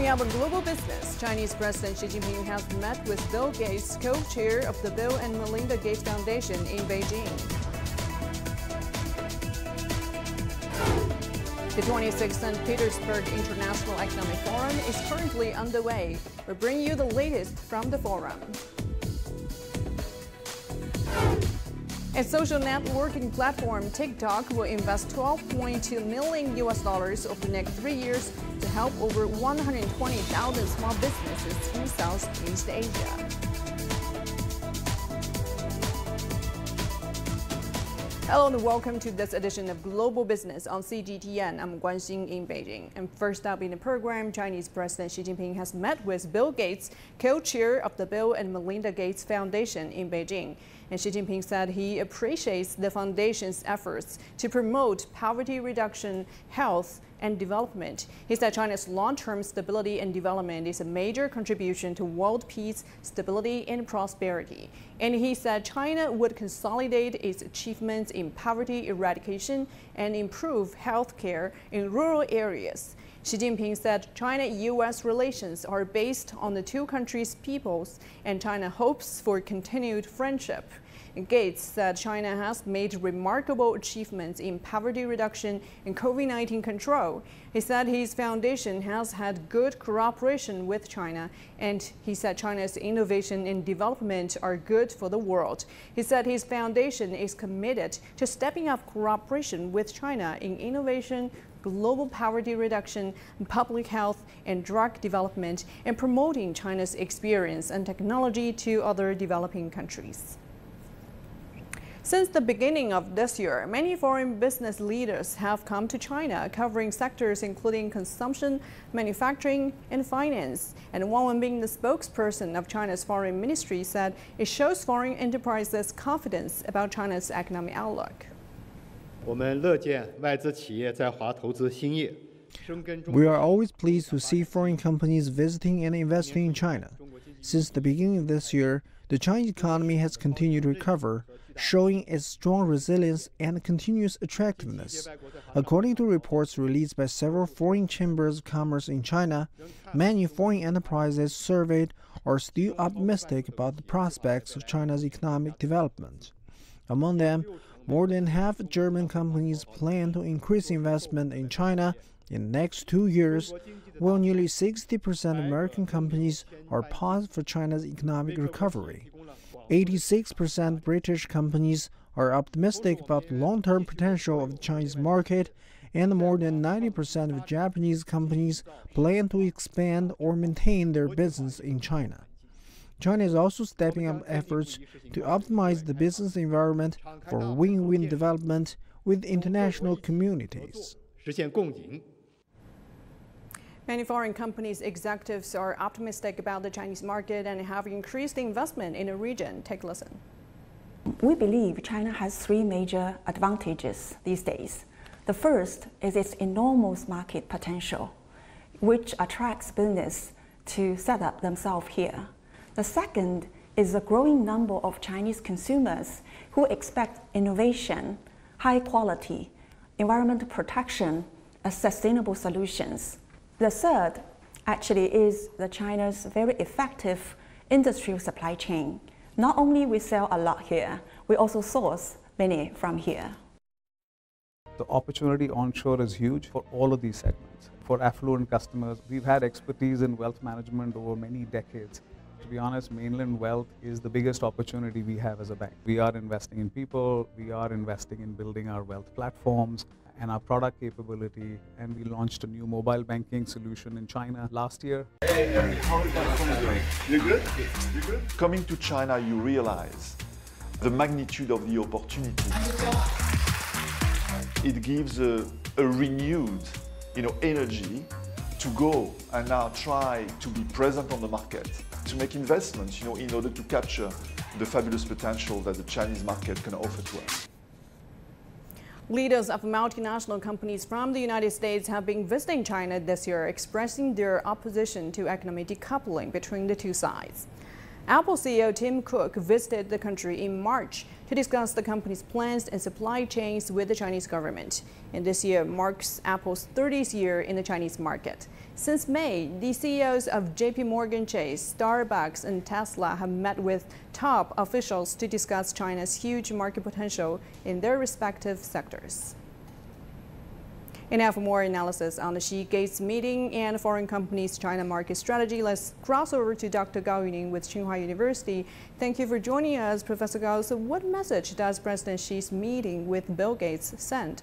Coming up on Global Business, Chinese President Xi Jinping has met with Bill Gates, co-chair of the Bill and Melinda Gates Foundation in Beijing. The 26th St. Petersburg International Economic Forum is currently underway. We'll bring you the latest from the forum. A social networking platform, TikTok, will invest $12.2 million over the next 3 years to help over 120,000 small businesses in Southeast Asia. Hello and welcome to this edition of Global Business on CGTN. I'm Guan Xing in Beijing. And first up in the program, Chinese President Xi Jinping has met with Bill Gates, co-chair of the Bill and Melinda Gates Foundation in Beijing. And Xi Jinping said he appreciates the foundation's efforts to promote poverty reduction, health, and development. He said China's long-term stability and development is a major contribution to world peace, stability, and prosperity. And he said China would consolidate its achievements in poverty eradication and improve health care in rural areas. Xi Jinping said China-U.S. relations are based on the two countries' peoples, and China hopes for continued friendship. Gates said China has made remarkable achievements in poverty reduction and COVID-19 control. He said his foundation has had good cooperation with China, and he said China's innovation and development are good for the world. He said his foundation is committed to stepping up cooperation with China in innovation, global poverty reduction, public health, and drug development, and promoting China's experience and technology to other developing countries. Since the beginning of this year, many foreign business leaders have come to China, covering sectors including consumption, manufacturing, and finance. And Wang Wenbin, the spokesperson of China's foreign ministry, said it shows foreign enterprises confidence about China's economic outlook. We are always pleased to see foreign companies visiting and investing in China. Since the beginning of this year, the Chinese economy has continued to recover, showing its strong resilience and continuous attractiveness. According to reports released by several foreign chambers of commerce in China, many foreign enterprises surveyed are still optimistic about the prospects of China's economic development. Among them, more than half of German companies plan to increase investment in China in the next 2 years, while nearly 60% of American companies are positive for China's economic recovery. 86% British companies are optimistic about the long-term potential of the Chinese market, and more than 90% of Japanese companies plan to expand or maintain their business in China. China is also stepping up efforts to optimize the business environment for win-win development with international communities. Many foreign companies' executives are optimistic about the Chinese market and have increased investment in the region. Take a listen. We believe China has three major advantages these days. The first is its enormous market potential, which attracts business to set up themselves here. The second is the growing number of Chinese consumers who expect innovation, high quality, environmental protection, and sustainable solutions. The third actually is China's very effective industrial supply chain. Not only we sell a lot here, we also source many from here. The opportunity onshore is huge for all of these segments. For affluent customers, we've had expertise in wealth management over many decades. To be honest, mainland wealth is the biggest opportunity we have as a bank. We are investing in people, we are investing in building our wealth platforms and our product capability, and we launched a new mobile banking solution in China last year. Hey, how is that doing? You good? You good? Coming to China, you realize the magnitude of the opportunity. It gives a renewed, energy to go and now try to be present on the market, to make investments, in order to capture the fabulous potential that the Chinese market can offer to us. Leaders of multinational companies from the United States have been visiting China this year, expressing their opposition to economic decoupling between the two sides. Apple CEO Tim Cook visited the country in March to discuss the company's plans and supply chains with the Chinese government. And this year marks Apple's 30th year in the Chinese market. Since May, the CEOs of JP Morgan Chase, Starbucks, and Tesla have met with top officials to discuss China's huge market potential in their respective sectors. And now for more analysis on the Xi Gates meeting and foreign companies' China market strategy, let's cross over to Dr. Gao Yuning with Tsinghua University. Thank you for joining us, Professor Gao. So what message does President Xi's meeting with Bill Gates send?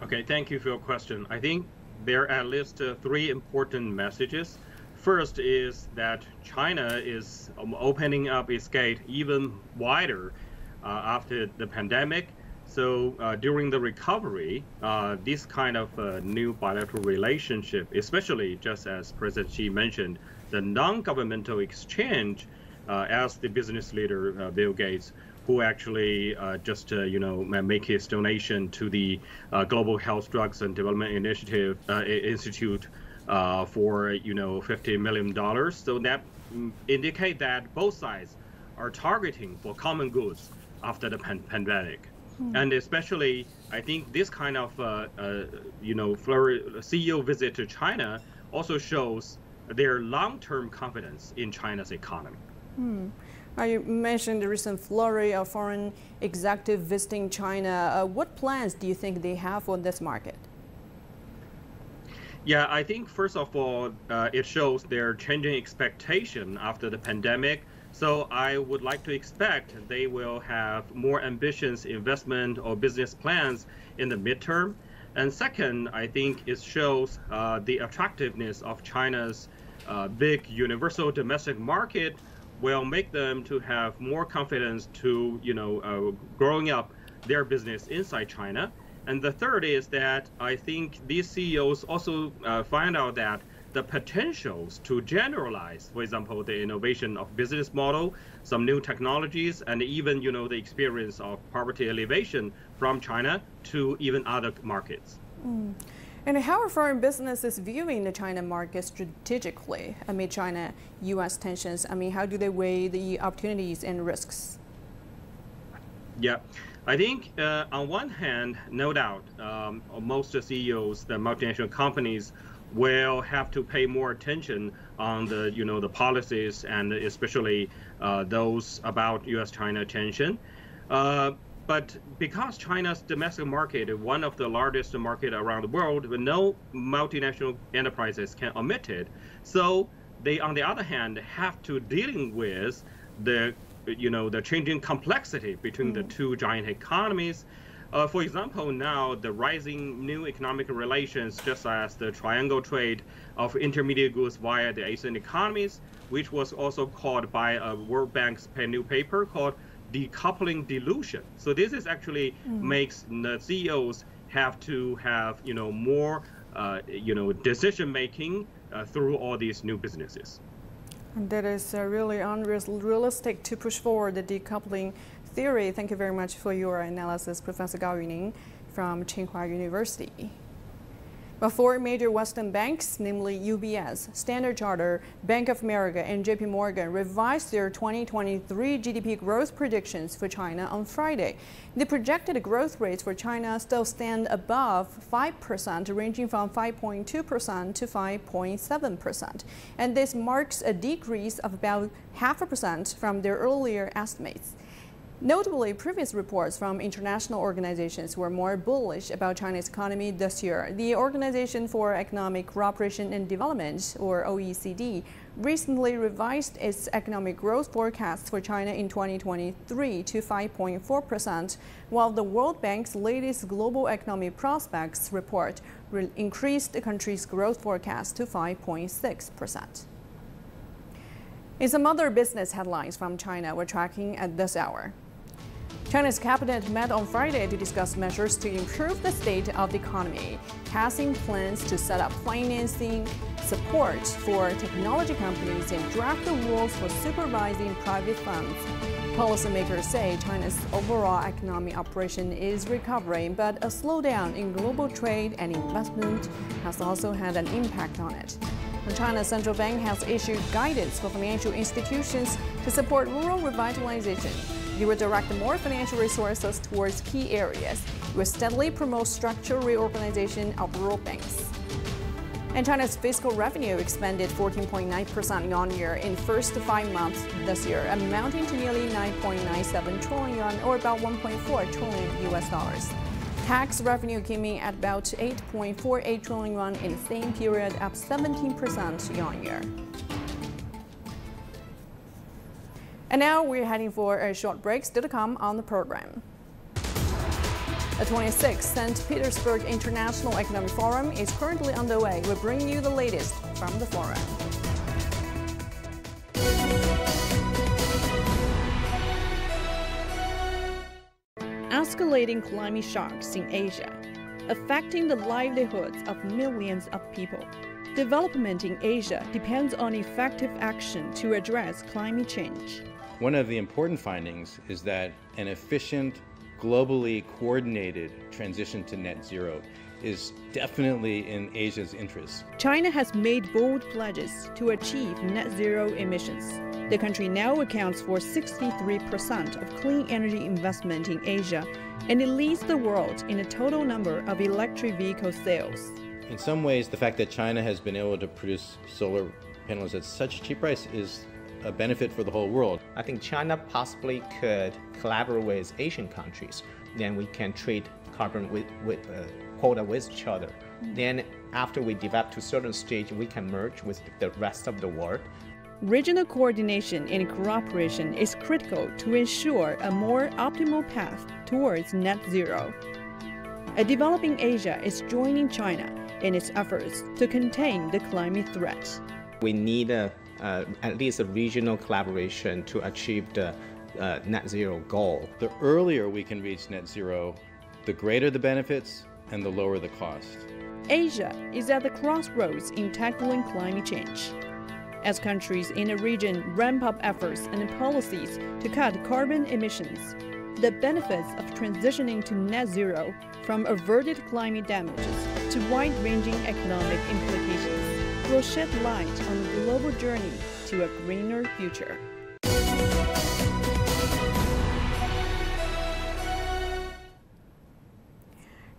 Okay, thank you for your question. I think there are at least three important messages. First is that China is opening up its gate even wider after the pandemic. So during the recovery, this kind of new bilateral relationship, especially just as President Xi mentioned, the non-governmental exchange as the business leader, Bill Gates, who actually make his donation to the Global Health Drugs and Development Initiative Institute for $50 million. So that indicate that both sides are targeting for common goods after the pandemic. And especially, I think this kind of CEO visit to China also shows their long-term confidence in China's economy. You mentioned the recent flurry of foreign executives visiting China. What plans do you think they have for this market? Yeah, I think first of all, it shows their changing expectation after the pandemic. So I would like to expect they will have more ambitious investment or business plans in the midterm. And second, I think it shows the attractiveness of China's big universal domestic market will make them to have more confidence to, growing up their business inside China. And the third is that I think these CEOs also find out that the potentials to generalize, for example, the innovation of business model, some new technologies, and even, the experience of poverty alleviation from China to even other markets. And how are foreign businesses viewing the China market strategically amid China-U.S. tensions? I mean, how do they weigh the opportunities and risks? Yeah, I think on one hand, no doubt, most CEOs, the multinational companies, will have to pay more attention on the the policies and especially those about U.S.-China tension. But because China's domestic market is one of the largest market around the world, no multinational enterprises can omit it. So they, on the other hand, have to dealing with the the changing complexity between the two giant economies. For example, now the rising new economic relations, just as the triangle trade of intermediate goods via the Asian economies, which was also called by a World Bank's new paper called decoupling dilution. So this is actually makes the CEOs have to have more decision making through all these new businesses. And that is really unrealistic to push forward the decoupling theory. Thank you very much for your analysis, Professor Gao Yuning from Tsinghua University. Well, four major Western banks, namely UBS, Standard Chartered, Bank of America, and JP Morgan, revised their 2023 GDP growth predictions for China on Friday. The projected growth rates for China still stand above 5%, ranging from 5.2% to 5.7%. And this marks a decrease of about 0.5% from their earlier estimates. Notably, previous reports from international organizations were more bullish about China's economy this year. The Organization for Economic Cooperation and Development, or OECD, recently revised its economic growth forecast for China in 2023 to 5.4%, while the World Bank's latest Global Economic Prospects report increased the country's growth forecast to 5.6%. In some other business headlines from China we're tracking at this hour. China's cabinet met on Friday to discuss measures to improve the state of the economy, passing plans to set up financing support for technology companies and draft the rules for supervising private funds. Policymakers say China's overall economic operation is recovering, but a slowdown in global trade and investment has also had an impact on it. China's central bank has issued guidance for financial institutions to support rural revitalization. It will direct more financial resources towards key areas. It will steadily promote structural reorganization of rural banks. And China's fiscal revenue expanded 14.9% year-on-year in the first 5 months this year, amounting to nearly 9.97 trillion yuan, or about $1.4 trillion US. Tax revenue came in at about 8.48 trillion yuan in the same period, up 17% year-on-year. And now we're heading for a short break, still to come on the program. The 26th St. Petersburg International Economic Forum is currently underway. We'll bring you the latest from the forum. Escalating climate shocks in Asia, affecting the livelihoods of millions of people. Development in Asia depends on effective action to address climate change. One of the important findings is that an efficient, globally coordinated transition to net zero is definitely in Asia's interest. China has made bold pledges to achieve net zero emissions. The country now accounts for 63% of clean energy investment in Asia, and it leads the world in a total number of electric vehicle sales. In some ways, the fact that China has been able to produce solar panels at such a cheap price is a benefit for the whole world. I think China possibly could collaborate with Asian countries. Then we can trade carbon quota with each other. Then after we develop to a certain stage, we can merge with the rest of the world. Regional coordination and cooperation is critical to ensure a more optimal path towards net zero. A developing Asia is joining China in its efforts to contain the climate threat. We need at least a regional collaboration to achieve the net zero goal. The earlier we can reach net zero, the greater the benefits and the lower the cost. Asia is at the crossroads in tackling climate change. As countries in the region ramp up efforts and policies to cut carbon emissions, the benefits of transitioning to net zero, from averted climate damages to wide-ranging economic implications, will shed light on the global journey to a greener future.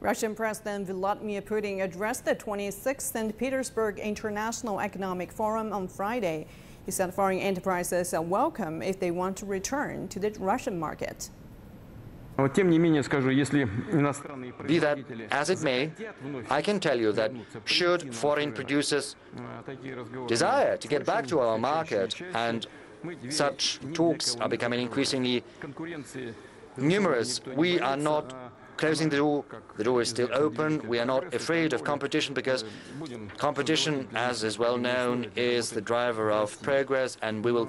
Russian President Vladimir Putin addressed the 26th St. Petersburg International Economic Forum on Friday. He said foreign enterprises are welcome if they want to return to the Russian market. Be that as it may, I can tell you that should foreign producers desire to get back to our market, and such talks are becoming increasingly numerous, we are not closing the door. The door is still open. We are not afraid of competition, because competition, as is well known, is the driver of progress, and we will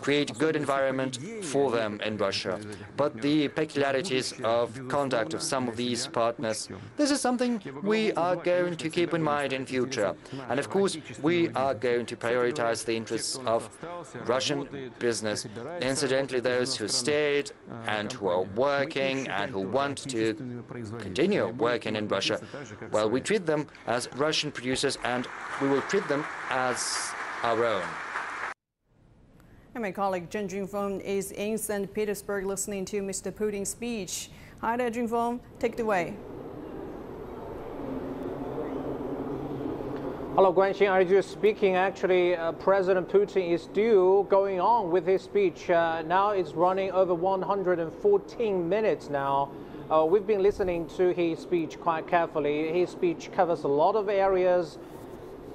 create a good environment for them in Russia. But the peculiarities of conduct of some of these partners, this is something we are going to keep in mind in future. And of course, we are going to prioritize the interests of Russian business. Incidentally, those who stayed and who are working and who want to continue working in Russia, well, we treat them as Russian producers, and we will treat them as our own. And my colleague Zheng Junfeng is in St. Petersburg listening to Mr. Putin's speech. Hi there, Junfeng. Take it away. Hello, Guanxin. As you're speaking, actually, President Putin is still going on with his speech. Now it's running over 114 minutes now. We've been listening to his speech quite carefully. His speech covers a lot of areas,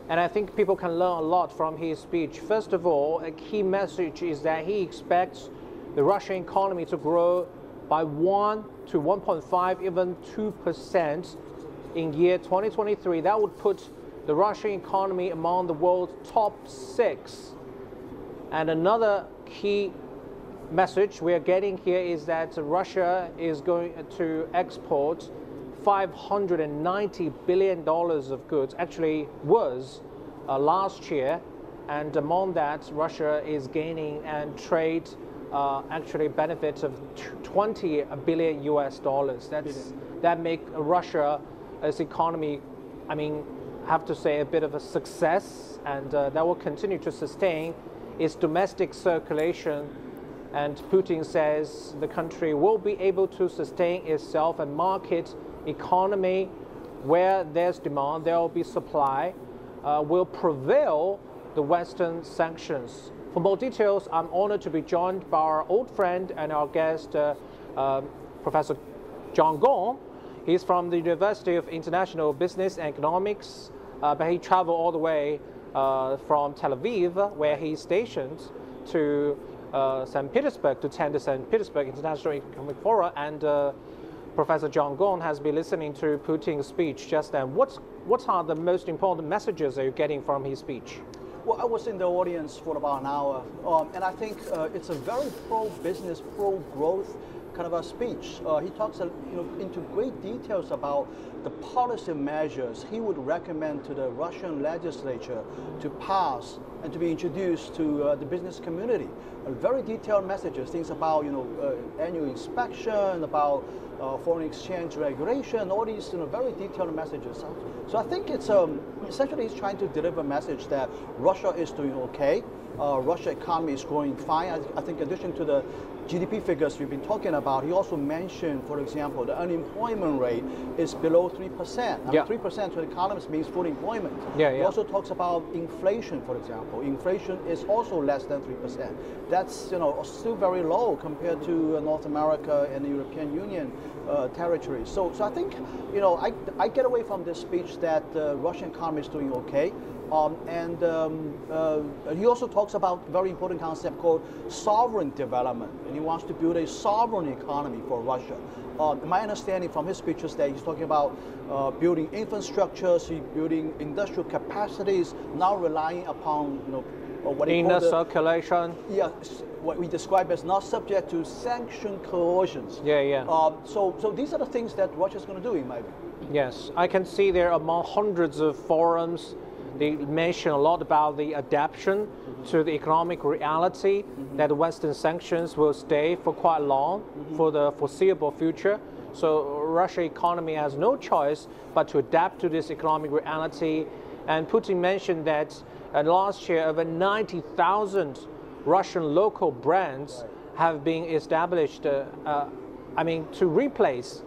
and I think people can learn a lot from his speech. First of all, a key message is that he expects the Russian economy to grow by 1 to 1.5, even 2% in year 2023. That would put the Russian economy among the world's top 6. And another key message we are getting here is that Russia is going to export $590 billion of goods, actually was last year, and among that Russia is gaining and trade actually benefits of $20 billion US. That make Russia as economy, I mean, have to say, a bit of a success, and that will continue to sustain its domestic circulation. And Putin says the country will be able to sustain itself, a market economy where there's demand, there will be supply, will prevail the Western sanctions. For more details, I'm honored to be joined by our old friend and our guest, Professor John Gong. He's from the University of International Business and Economics, but he traveled all the way from Tel Aviv, where he's stationed, to St. Petersburg to attend the St. Petersburg International Economic Forum. And Professor John Gong has been listening to Putin's speech just then. What are the most important messages that you're getting from his speech? Well, I was in the audience for about an hour, and I think it's a very pro-business, pro-growth kind of a speech. He talks into great details about the policy measures he would recommend to the Russian legislature to pass and to be introduced to the business community. Very detailed messages, things about annual inspection, about foreign exchange regulation, all these very detailed messages. So I think it's essentially he's trying to deliver a message that Russia is doing okay. Russia economy is growing fine. I think in addition to the GDP figures we've been talking about, he also mentioned, for example, the unemployment rate is below 3%. Now, 3% to economists means full employment. He also talks about inflation, for example. Inflation is also less than 3%. That's still very low compared to North America and the European Union territory. So I think I get away from this speech that the Russian economy is doing okay. He also talks about a very important concept called sovereign development, and he wants to build a sovereign economy for Russia. My understanding from his speech is that he's talking about building infrastructures, building industrial capacities, now relying upon what he inner circulation. Yeah, what we describe as not subject to sanction coercions. So these are the things that Russia's going to do, in my view. Yes, I can see there among hundreds of forums. They mention a lot about the adaptation to the economic reality, that the Western sanctions will stay for quite long, for the foreseeable future. So Russian economy has no choice but to adapt to this economic reality. And Putin mentioned that last year over 90,000 Russian local brands have been established, to replace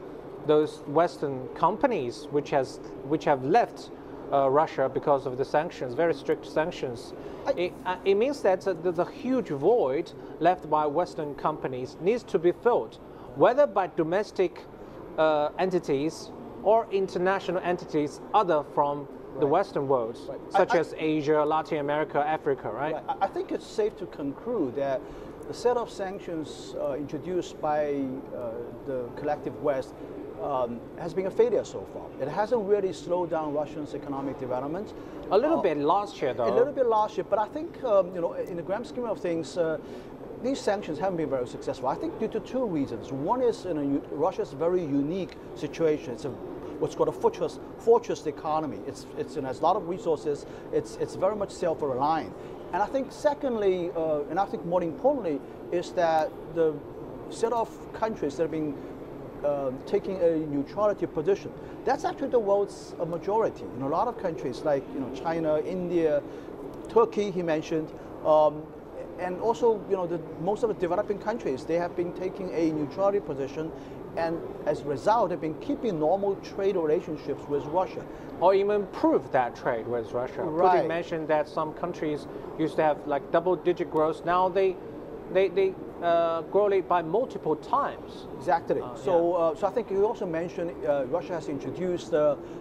those Western companies which have left Russia because of the sanctions, very strict sanctions. It means that the huge void left by Western companies needs to be filled, whether by domestic entities or international entities other from the Western world, such as Asia, Latin America, Africa, right? I think it's safe to conclude that the set of sanctions introduced by the collective West has been a failure so far. It hasn't really slowed down Russia's economic development. A little bit last year, though. A little bit last year, but I think in the grand scheme of things, these sanctions haven't been very successful. I think due to two reasons. One is Russia's very unique situation. It's what's called a fortress economy. It has a lot of resources. It's very much self-reliant. And I think secondly, and I think more importantly, is that the set of countries that have been taking a neutrality position, that's actually the world's majority. A lot of countries like China, India, Turkey, he mentioned, and also most of the developing countries, they have been taking a neutrality position, and as a result, they've been keeping normal trade relationships with Russia. Or even improve that trade with Russia. Putin mentioned that some countries used to have like double-digit growth. Now they grow it by multiple times. Exactly. So I think you also mentioned Russia has introduced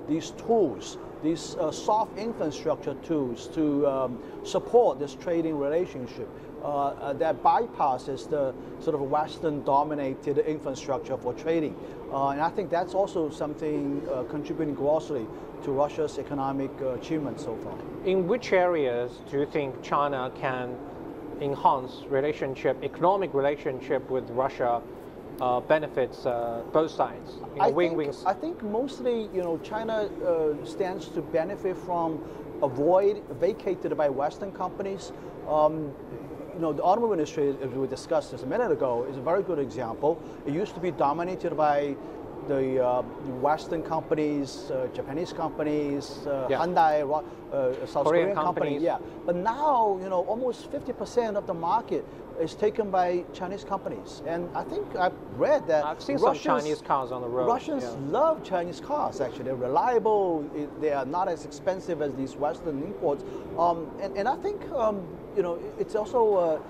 these tools, these soft infrastructure tools to support this trading relationship that bypasses the sort of Western-dominated infrastructure for trading. And I think that's also something contributing grossly to Russia's economic achievements so far. In which areas do you think China can enhance economic relationship with Russia, benefits both sides, win-wins? I think mostly, China stands to benefit from a void vacated by Western companies. The automobile industry, as we discussed just a minute ago, is a very good example. It used to be dominated by the Western companies, Japanese companies, Hyundai, South Korean companies. Yeah, but now almost 50% of the market is taken by Chinese companies, and I think I've read that I've seen some Chinese cars on the road. Russians love Chinese cars. Actually, they're reliable. They are not as expensive as these Western imports, and I think it's also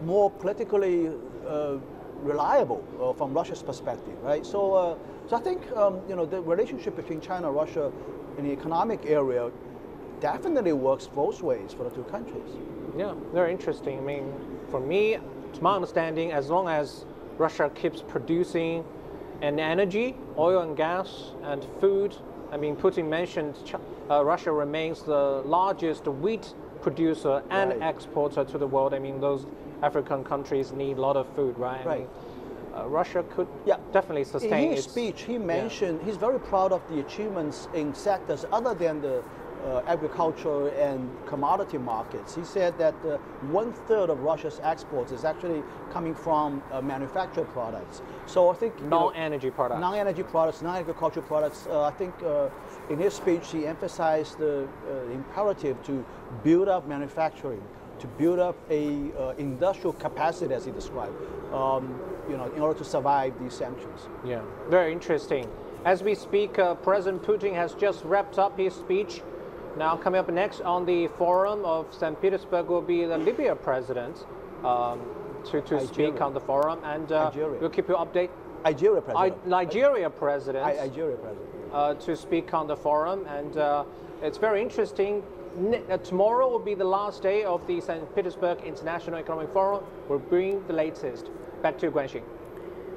more politically reliable from Russia's perspective, right? So I think the relationship between China and Russia in the economic area definitely works both ways for the two countries. Yeah, very interesting. I mean, for me, to my understanding, as long as Russia keeps producing an energy, oil and gas, and food, I mean, Putin mentioned Russia remains the largest wheat producer and exporter to the world. I mean, those African countries need a lot of food, right? I mean, Russia could definitely sustain in his speech, he mentioned he's very proud of the achievements in sectors other than the agriculture and commodity markets. He said that 1/3 of Russia's exports is actually coming from manufactured products. So I think non-energy products, non-agricultural products. I think in his speech he emphasized the imperative to build up manufacturing, to build up a industrial capacity, as he described, in order to survive these sanctions. Yeah, very interesting. As we speak, President Putin has just wrapped up his speech. Now, coming up next on the forum of St. Petersburg will be the Libya president to speak on the forum, and we'll keep you updated. Nigeria president. Nigeria president. To speak on the forum, and it's very interesting. Tomorrow will be the last day of the St. Petersburg International Economic Forum. We'll bring the latest. Back to you, Guanxing.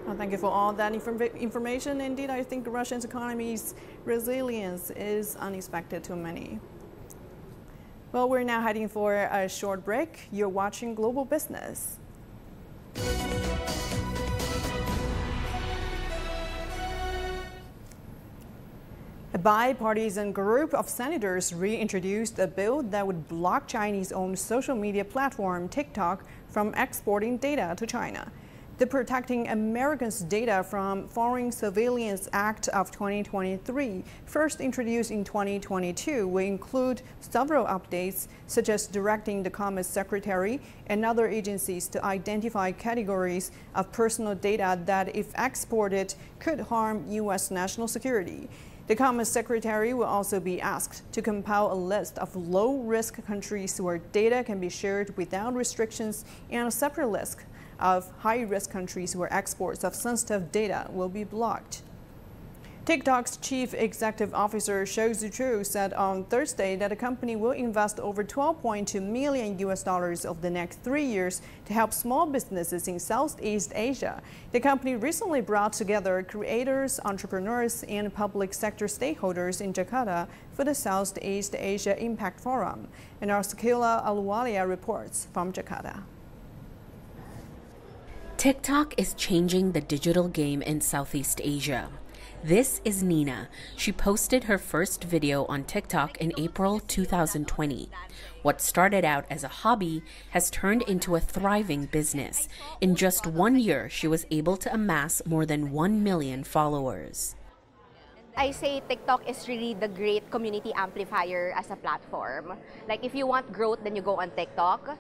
Well, thank you for all that information. Indeed, I think Russia's economy's resilience is unexpected to many. Well, we're now heading for a short break. You're watching Global Business. A bipartisan group of senators reintroduced a bill that would block Chinese-owned social media platform TikTok from exporting data to China. The Protecting Americans' Data from Foreign Surveillance Act of 2023, first introduced in 2022, will include several updates, such as directing the Commerce Secretary and other agencies to identify categories of personal data that, if exported, could harm U.S. national security. The Commerce Secretary will also be asked to compile a list of low-risk countries where data can be shared without restrictions and a separate list of high-risk countries where exports of sensitive data will be blocked. TikTok's chief executive officer Shou Zi said on Thursday that the company will invest over $12.2 million over the next 3 years to help small businesses in Southeast Asia. The company recently brought together creators, entrepreneurs, and public sector stakeholders in Jakarta for the Southeast Asia Impact Forum. And our Sakila Aluwalia reports from Jakarta. TikTok is changing the digital game in Southeast Asia. This is Nina. She posted her first video on TikTok in April 2020. What started out as a hobby has turned into a thriving business. In just 1 year, she was able to amass more than 1 million followers. I say TikTok is really the great community amplifier as a platform. Like, if you want growth, then you go on TikTok.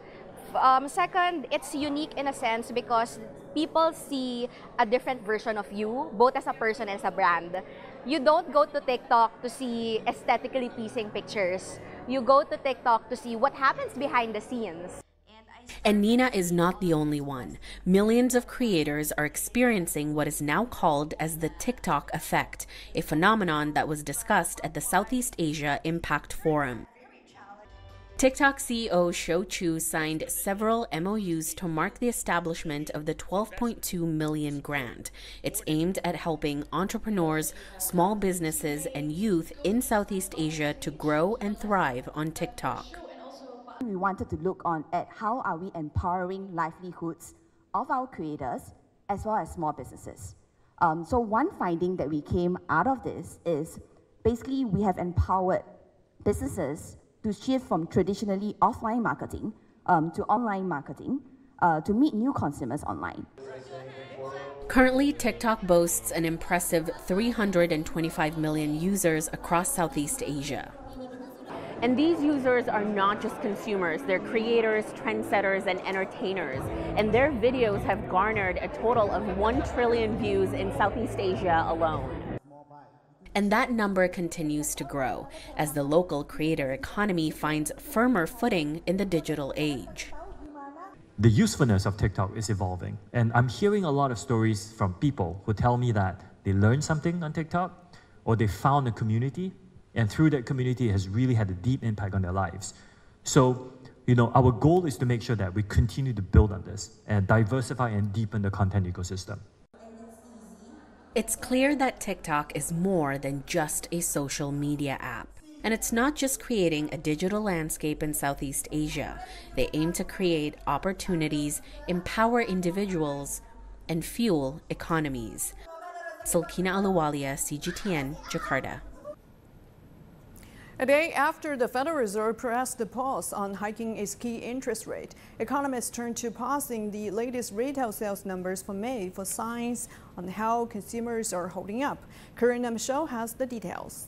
Second, it's unique in a sense because people see a different version of you, both as a person and as a brand. You don't go to TikTok to see aesthetically pleasing pictures. You go to TikTok to see what happens behind the scenes. And Nina is not the only one. Millions of creators are experiencing what is now called as the TikTok effect, a phenomenon that was discussed at the Southeast Asia Impact Forum. TikTok CEO Shou Chu signed several MOUs to mark the establishment of the $12.2 million grant. It's aimed at helping entrepreneurs, small businesses, and youth in Southeast Asia to grow and thrive on TikTok. We wanted to look at how are we empowering livelihoods of our creators as well as small businesses. So one finding that we came out of this is basically we have empowered businesses to shift from traditionally offline marketing to online marketing to meet new consumers online. Currently, TikTok boasts an impressive 325 million users across Southeast Asia. And these users are not just consumers, they're creators, trendsetters, and entertainers. And their videos have garnered a total of 1 trillion views in Southeast Asia alone. And that number continues to grow as the local creator economy finds firmer footing in the digital age. The usefulness of TikTok is evolving, and I'm hearing a lot of stories from people who tell me that they learned something on TikTok or they found a community, and through that community it has really had a deep impact on their lives. So, our goal is to make sure that we continue to build on this and diversify and deepen the content ecosystem. It's clear that TikTok is more than just a social media app. And it's not just creating a digital landscape in Southeast Asia. They aim to create opportunities, empower individuals, and fuel economies. Sulkina Aluwalia, CGTN, Jakarta. A day after the Federal Reserve pressed the pause on hiking its key interest rate, economists turn to pausing the latest retail sales numbers for May for signs on how consumers are holding up. Karina Michelle has the details.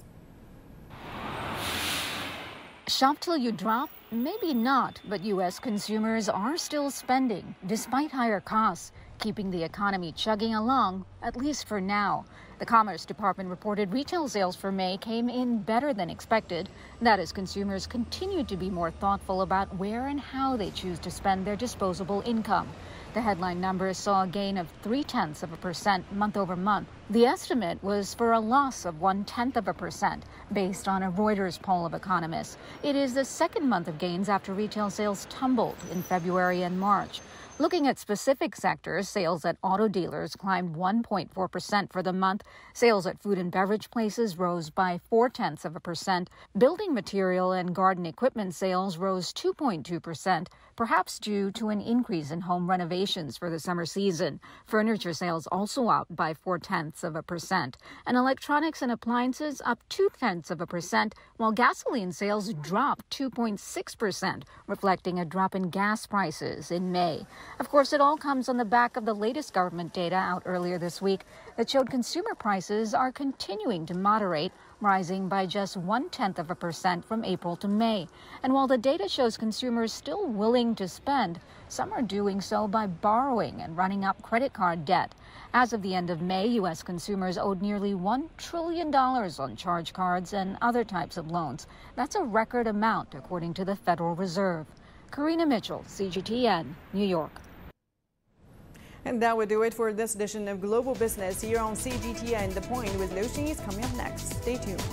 Shop till you drop? Maybe not, but U.S. consumers are still spending despite higher costs, keeping the economy chugging along, at least for now. The Commerce Department reported retail sales for May came in better than expected. That is, consumers continue to be more thoughtful about where and how they choose to spend their disposable income. The headline numbers saw a gain of 0.3% month over month. The estimate was for a loss of 0.1%, based on a Reuters poll of economists. It is the second month of gains after retail sales tumbled in February and March. Looking at specific sectors, sales at auto dealers climbed 1.4% for the month. Sales at food and beverage places rose by 0.4%. Building material and garden equipment sales rose 2.2%, perhaps due to an increase in home renovations for the summer season. Furniture sales also up by 0.4%, and electronics and appliances up 0.2%, while gasoline sales dropped 2.6%, reflecting a drop in gas prices in May. Of course, it all comes on the back of the latest government data out earlier this week that showed consumer prices are continuing to moderate, rising by just 0.1% from April to May. And while the data shows consumers still willing to spend, some are doing so by borrowing and running up credit card debt. As of the end of May, U.S. consumers owed nearly $1 trillion on charge cards and other types of loans. That's a record amount, according to the Federal Reserve. Karina Mitchell, CGTN, New York. And that will do it for this edition of Global Business here on CGTN. The Point with Liu Xin is coming up next. Stay tuned.